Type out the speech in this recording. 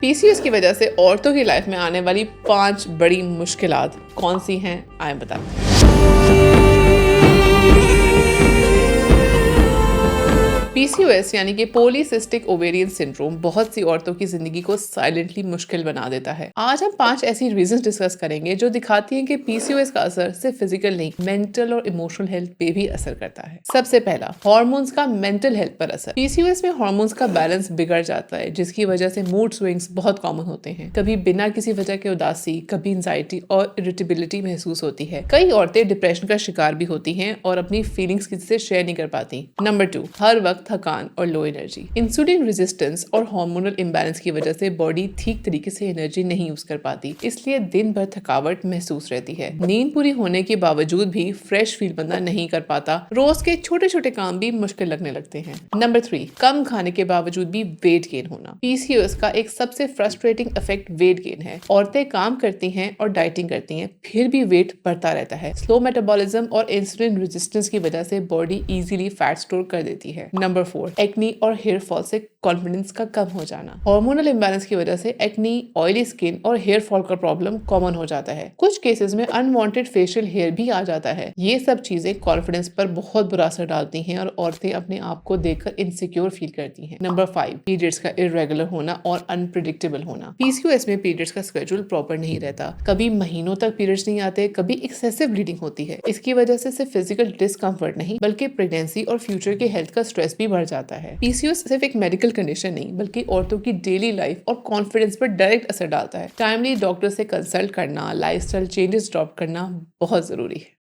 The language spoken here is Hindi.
पीसीओएस की वजह से औरतों की लाइफ में आने वाली 5 बड़ी मुश्किलात कौन सी हैं, आए बताते हैं। पीसीओएस यानी कि पॉलीसिस्टिक ओवेरियन सिंड्रोम बहुत सी औरतों की जिंदगी को साइलेंटली मुश्किल बना देता है। आज हम 5 ऐसी रीजंस डिस्कस करेंगे जो दिखाती हैं कि पीसीओएस का असर सिर्फ फिजिकल नहीं, मेंटल और इमोशनल हेल्थ पे भी असर करता है। सबसे पहला, हार्मोन्स का मेंटल हेल्थ पर असर। पीसीओएस में हार्मोन्स का बैलेंस बिगड़ जाता है, जिसकी वजह से मूड स्विंग्स बहुत कॉमन होते हैं। कभी बिना किसी वजह के उदासी, कभी एंजाइटी और इरिटेबिलिटी महसूस होती है। कई औरतें डिप्रेशन का शिकार भी होती हैं और अपनी फीलिंग्स किसी से शेयर नहीं कर पाती। नंबर 2, हर वक्त थकान और लो एनर्जी। इंसुलिन रेजिस्टेंस और हार्मोनल इम्बैलेंस की वजह से बॉडी ठीक तरीके से एनर्जी नहीं यूज कर पाती, इसलिए दिन भर थकावट महसूस रहती है। नींद पूरी होने के बावजूद भी फ्रेश फील बंदा नहीं कर पाता। रोज के छोटे छोटे काम भी मुश्किल लगने लगते हैं। नंबर 3, कम खाने के बावजूद भी वेट गेन होना। पीसीओएस का एक सबसे फ्रस्ट्रेटिंग इफेक्ट वेट गेन है। औरतें काम करती हैं और डाइटिंग करती हैं, फिर भी वेट बढ़ता रहता है। स्लो मेटाबॉलिज्म और इंसुलिन रेजिस्टेंस की वजह से बॉडी इजीली फैट स्टोर कर देती है। नंबर 4, एक्नी और हेयर फॉल से कॉन्फिडेंस का कम हो जाना। हार्मोनल इम्बैलेंस की वजह से एक्नी, ऑयली स्किन और हेयर फॉल का प्रॉब्लम कॉमन हो जाता है। कुछ केसेस में अनवांटेड फेशियल हेयर भी आ जाता है। ये सब चीजें कॉन्फिडेंस पर बहुत बुरा असर डालती हैं और औरतें अपने आप को देखकर इनसिक्योर फील करती हैं। नंबर 5, पीरियड्स का इरेगुलर होना और अनप्रिडिक्टेबल होना। पीसीओएस में पीरियड्स का शेड्यूल प्रॉपर नहीं रहता। कभी महीनों तक पीरियड्स नहीं आते, कभी एक्सेसिव ब्लीडिंग होती है। इसकी वजह से सिर्फ फिजिकल डिस्कम्फर्ट नहीं, बल्कि प्रेगनेंसी और फ्यूचर के हेल्थ का स्ट्रेस भी बढ़ जाता है। पीसीओएस सिर्फ एक मेडिकल कंडीशन नहीं, बल्कि औरतों की डेली लाइफ और कॉन्फिडेंस पर डायरेक्ट असर डालता है। टाइमली डॉक्टर से कंसल्ट करना, लाइफस्टाइल चेंजेस ड्रॉप करना बहुत जरूरी है।